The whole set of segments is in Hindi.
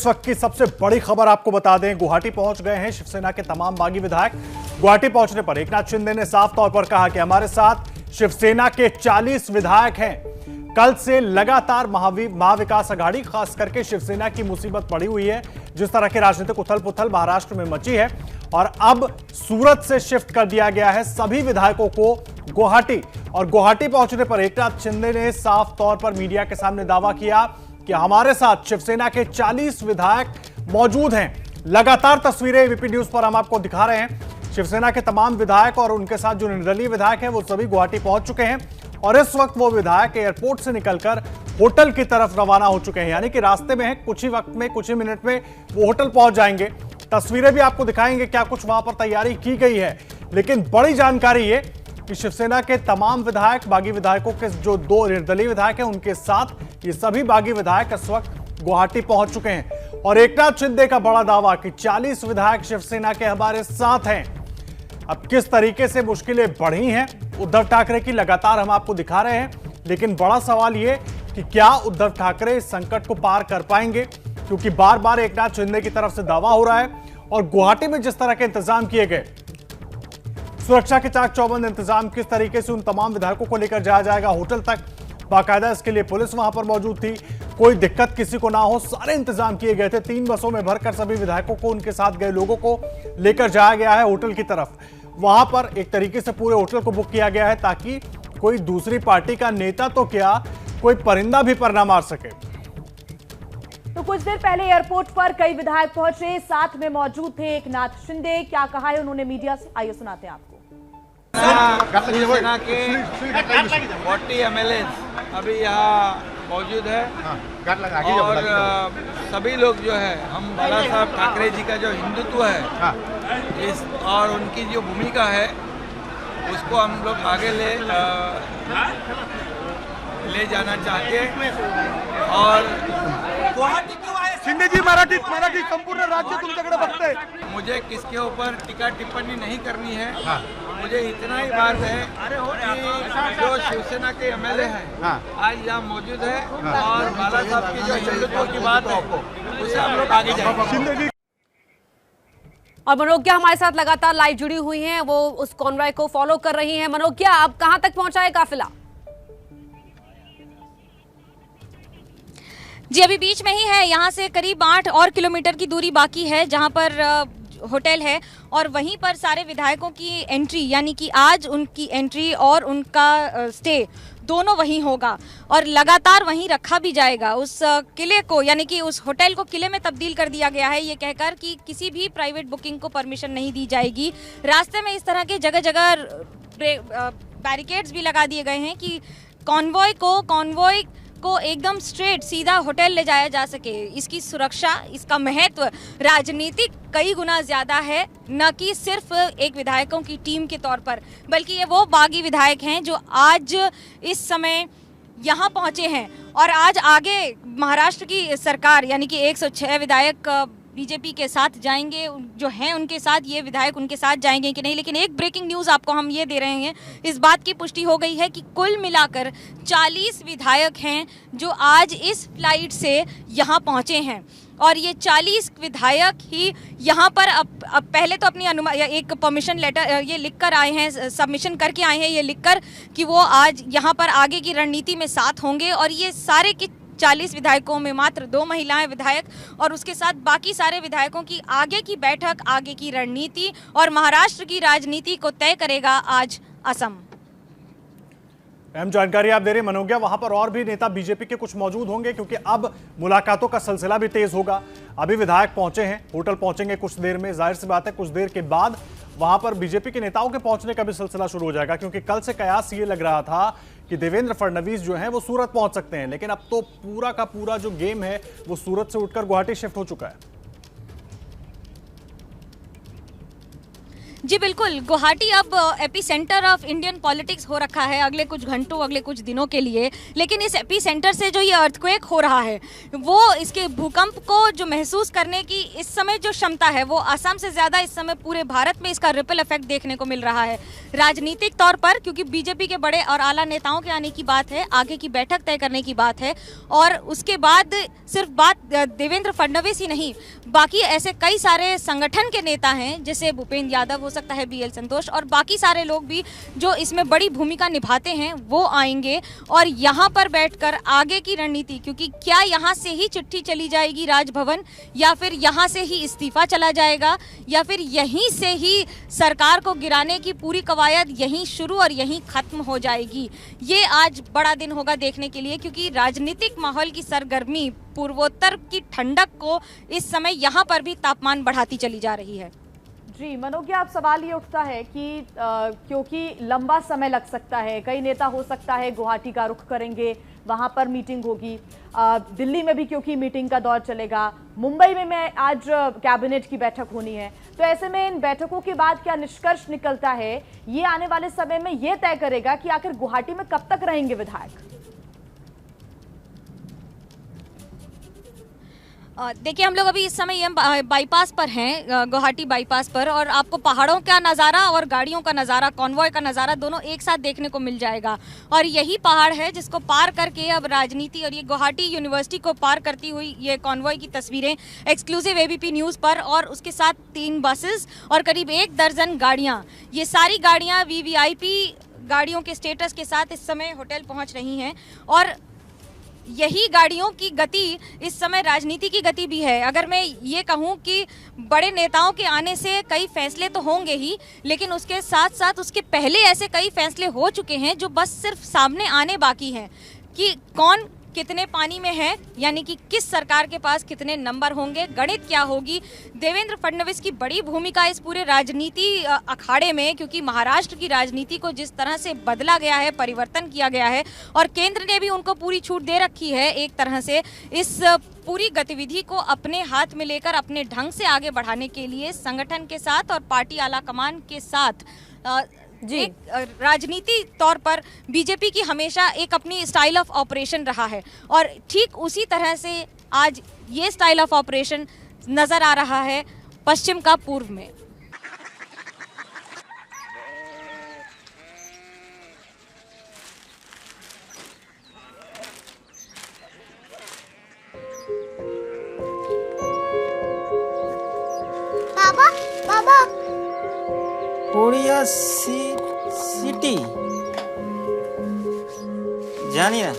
इस वक्त की सबसे बड़ी खबर आपको बता दें, गुवाहाटी पहुंच गए हैं शिवसेना के तमाम बागी विधायक। गुवाहाटी पहुंचने पर एकनाथ शिंदे ने साफ तौर पर कहा कि हमारे साथ शिवसेना के 40 विधायक हैं। कल से लगातार महाविकास आघाड़ी खास करके शिवसेना की मुसीबत पड़ी हुई है। जिस तरह की राजनीतिक उथल पुथल महाराष्ट्र में मची है और अब सूरत से शिफ्ट कर दिया गया है सभी विधायकों को गुवाहाटी। और गुवाहाटी पहुंचने पर एकनाथ शिंदे ने साफ तौर पर मीडिया के सामने दावा किया कि हमारे साथ शिवसेना के 40 विधायक मौजूद हैं। लगातार तस्वीरें एबीपी न्यूज पर हम आपको दिखा रहे हैं। शिवसेना के तमाम विधायक और उनके साथ जो निर्दलीय विधायक हैं वो सभी गुवाहाटी पहुंच चुके हैं और इस वक्त वो विधायक एयरपोर्ट से निकलकर होटल की तरफ रवाना हो चुके हैं, यानी कि रास्ते में हैं। कुछ ही वक्त में, कुछ ही मिनट में वो होटल पहुंच जाएंगे। तस्वीरें भी आपको दिखाएंगे क्या कुछ वहां पर तैयारी की गई है। लेकिन बड़ी जानकारी ये कि शिवसेना के तमाम विधायक, बागी विधायकों के जो 2 निर्दलीय विधायक हैं उनके साथ ये सभी बागी विधायक इस वक्त गुवाहाटी पहुंच चुके हैं। और एकनाथ शिंदे का बड़ा दावा कि 40 विधायक शिवसेना के हमारे साथ हैं। अब किस तरीके से मुश्किलें बढ़ी हैं उद्धव ठाकरे की लगातार हम आपको दिखा रहे हैं, लेकिन बड़ा सवाल यह कि क्या उद्धव ठाकरे इस संकट को पार कर पाएंगे, क्योंकि बार बार एकनाथ शिंदे की तरफ से दावा हो रहा है। और गुवाहाटी में जिस तरह के इंतजाम किए गए, सुरक्षा के चाक चौबंद इंतजाम, किस तरीके से उन तमाम विधायकों को लेकर जाया जाएगा होटल तक, बाकायदा इसके लिए पुलिस वहां पर मौजूद थी, कोई दिक्कत किसी को ना हो, सारे इंतजाम किए गए थे। 3 बसों में भरकर सभी विधायकों को, उनके साथ गए लोगों को लेकर जाया गया है होटल की तरफ। वहां पर एक तरीके से पूरे होटल को बुक किया गया है ताकि कोई दूसरी पार्टी का नेता तो क्या, कोई परिंदा भी पर ना मार सके। तो कुछ देर पहले एयरपोर्ट पर कई विधायक पहुंचे, साथ में मौजूद थे एकनाथ शिंदे। क्या कहा है उन्होंने मीडिया से, आइए सुनाते हैं आपको। शिवसेना के 40 एमएलए अभी यहाँ मौजूद है और सभी लोग जो है, हम बाला साहब ठाकरे जी का जो हिंदुत्व है इस और उनकी जो भूमिका है उसको हम लोग आगे ले जाना चाहते हैं। और शिंदे जी मराठी संपूर्ण राज्य तुमच्याकडे बघतंय। मुझे किसके ऊपर टीका टिप्पणी नहीं करनी है। मुझे इतना ही बात है कि जो शिवसेना के एमएलए हैं आज यहाँ मौजूद है और बाला साहब की जो हिंदुत्व की बात है उसे हम लोग आगे जाएंगे। और मनोज्ञा हमारे साथ लगातार लाइव जुड़ी हुई हैं, वो उस कॉन्वॉय को फॉलो कर रही हैं। मनोज्ञा, अब कहां तक पहुंचा है काफिला? जी अभी बीच में ही है, यहाँ से करीब 8 और किलोमीटर की दूरी बाकी है जहाँ पर होटल है और वहीं पर सारे विधायकों की एंट्री, यानी कि आज उनकी एंट्री और उनका स्टे दोनों वहीं होगा और लगातार वहीं रखा भी जाएगा। उस किले को, यानी कि उस होटल को किले में तब्दील कर दिया गया है, ये कहकर कि किसी भी प्राइवेट बुकिंग को परमिशन नहीं दी जाएगी। रास्ते में इस तरह के जगह जगह बैरिकेड्स भी लगा दिए गए हैं कि कॉन्वॉय को एकदम स्ट्रेट सीधा होटल ले जाया जा सके। इसकी सुरक्षा, इसका महत्व राजनीतिक कई गुना ज़्यादा है, न कि सिर्फ एक विधायकों की टीम के तौर पर, बल्कि ये वो बागी विधायक हैं जो आज इस समय यहाँ पहुँचे हैं और आज आगे महाराष्ट्र की सरकार, यानी कि 106 विधायक बीजेपी के साथ जाएंगे, जो हैं उनके साथ, ये विधायक उनके साथ जाएंगे कि नहीं। लेकिन एक ब्रेकिंग न्यूज़ आपको हम ये दे रहे हैं, इस बात की पुष्टि हो गई है कि कुल मिलाकर 40 विधायक हैं जो आज इस फ्लाइट से यहाँ पहुँचे हैं और ये 40 विधायक ही यहाँ पर अब पहले तो अपनी एक परमिशन लेटर ये लिखकर आए हैं, सबमिशन करके आए हैं ये लिखकर कि वो आज यहाँ पर आगे की रणनीति में साथ होंगे। और ये सारे के 40 विधायकों में मात्र 2 महिलाएं विधायक और उसके साथ बाकी सारे विधायकों की आगे की बैठक, आगे की रणनीति और महाराष्ट्र की राजनीति को तय करेगा आज असम। अहम जानकारी आप दे रहे हैं मनोज्ञा। वहां पर और भी नेता बीजेपी के कुछ मौजूद होंगे क्योंकि अब मुलाकातों का सिलसिला भी तेज होगा। अभी विधायक पहुंचे हैं, होटल पहुंचेंगे कुछ देर में, जाहिर सी बात है कुछ देर के बाद वहां पर बीजेपी के नेताओं के पहुंचने का भी सिलसिला शुरू हो जाएगा, क्योंकि कल से कयास ये लग रहा था कि देवेंद्र फडणवीस जो है वो सूरत पहुंच सकते हैं, लेकिन अब तो पूरा का पूरा जो गेम है वो सूरत से उठकर गुवाहाटी शिफ्ट हो चुका है। जी बिल्कुल, गुवाहाटी अब AP centre of Indian politics हो रखा है अगले कुछ घंटों, अगले कुछ दिनों के लिए। लेकिन इस एपी सेंटर से जो ये अर्थक्वेक हो रहा है, वो इसके भूकंप को जो महसूस करने की इस समय जो क्षमता है, वो असम से ज़्यादा इस समय पूरे भारत में इसका रिपल इफेक्ट देखने को मिल रहा है। राजनीतिक तौर पर, क्योंकि बीजेपी के बड़े और आला नेताओं के आने की बात है, आगे की बैठक तय करने की बात है, और उसके बाद सिर्फ बात देवेंद्र फडणवीस ही नहीं, बाकी ऐसे कई सारे संगठन के नेता हैं, जैसे भूपेंद्र यादव हो सकता है, BL संतोष और बाकी सारे लोग भी जो इसमें बड़ी भूमिका निभाते हैं, वो आएंगे और यहाँ पर बैठकर आगे की रणनीति, क्योंकि क्या यहाँ से ही चिट्ठी चली जाएगी राजभवन, या फिर यहाँ से ही इस्तीफा चला जाएगा, या फिर यहीं से ही सरकार को गिराने की पूरी कवायद यहीं शुरू और यहीं खत्म हो जाएगी। ये आज बड़ा दिन होगा देखने के लिए, क्योंकि राजनीतिक माहौल की सरगर्मी पूर्वोत्तर की ठंडक को इस समय यहाँ पर भी तापमान बढ़ाती चली जा रही है। जी मनोज्ञा, अब सवाल ये उठता है कि क्योंकि लंबा समय लग सकता है, कई नेता हो सकता है गुवाहाटी का रुख करेंगे, वहां पर मीटिंग होगी, दिल्ली में भी क्योंकि मीटिंग का दौर चलेगा, मुंबई में आज कैबिनेट की बैठक होनी है, तो ऐसे में इन बैठकों के बाद क्या निष्कर्ष निकलता है, ये आने वाले समय में ये तय करेगा कि आखिर गुवाहाटी में कब तक रहेंगे विधायक। देखिए, हम लोग अभी इस समय बाईपास पर हैं, गुवाहाटी बाईपास पर, और आपको पहाड़ों का नज़ारा और गाड़ियों का नज़ारा, कॉन्वॉय का नज़ारा दोनों एक साथ देखने को मिल जाएगा। और यही पहाड़ है जिसको पार करके अब राजनीति, और ये गुवाहाटी यूनिवर्सिटी को पार करती हुई ये कॉन्वॉय की तस्वीरें एक्सक्लूसिव ABP न्यूज़ पर, और उसके साथ 3 बसेस और करीब 1 दर्जन गाड़ियाँ, ये सारी गाड़ियाँ VVIP गाड़ियों के स्टेटस के साथ इस समय होटल पहुँच रही हैं। और यही गाड़ियों की गति इस समय राजनीति की गति भी है। अगर मैं ये कहूँ कि बड़े नेताओं के आने से कई फैसले तो होंगे ही, लेकिन उसके साथ साथ उसके पहले ऐसे कई फैसले हो चुके हैं जो बस सिर्फ सामने आने बाकी हैं कि कौन कितने पानी में है, यानी कि किस सरकार के पास कितने नंबर होंगे, गणित क्या होगी। देवेंद्र फडणवीस की बड़ी भूमिका इस पूरे राजनीति अखाड़े में, क्योंकि महाराष्ट्र की राजनीति को जिस तरह से बदला गया है, परिवर्तन किया गया है, और केंद्र ने भी उनको पूरी छूट दे रखी है एक तरह से इस पूरी गतिविधि को अपने हाथ में लेकर अपने ढंग से आगे बढ़ाने के लिए संगठन के साथ और पार्टी आला कमान के साथ जी राजनीति तौर पर बीजेपी की हमेशा एक अपनी स्टाइल ऑफ ऑपरेशन रहा है, और ठीक उसी तरह से आज ये स्टाइल ऑफ ऑपरेशन नजर आ रहा है पश्चिम का पूर्व में। पापा पापा कोरिया सिटी जानी ना,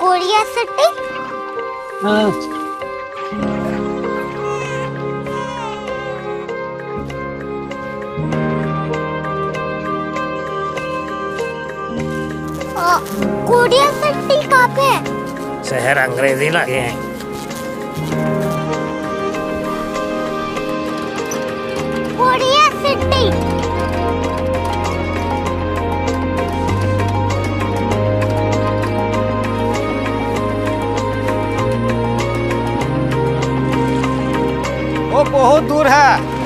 कोरिया सिटी। हाँ कोरिया सिटी कहाँ पे है? शहर अंग्रेजी लगे हैं। Korea city. वो बहुत दूर है।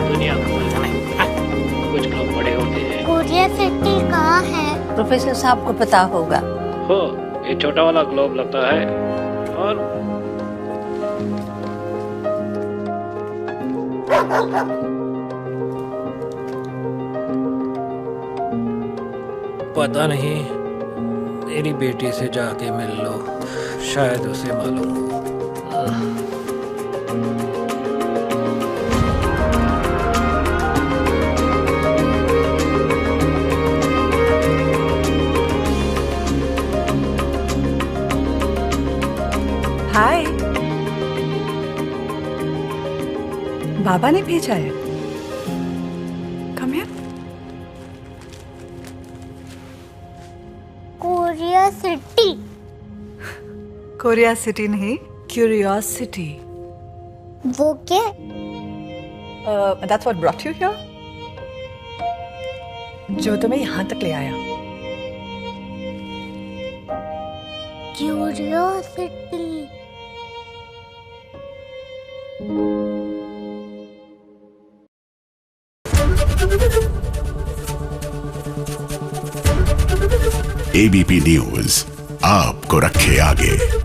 दुनिया को नहीं, कुछ लोग बड़े होते हैं। कोरिया सिटी कहाँ है? प्रोफेसर साहब को पता होगा। हो, ये छोटा वाला ग्लोब लगता है, और पता नहीं, मेरी बेटी से जाके मिल लो, शायद उसे मालूम हो। बाबा ने भेजा है। Come here. Korea city. Korea city नहीं, क्यूरियोसिटी। वो क्या? That's what brought you here? जो तुम्हें यहाँ तक ले आया। क्यूरियोसिटी। एबीपी न्यूज आपको रखे आगे।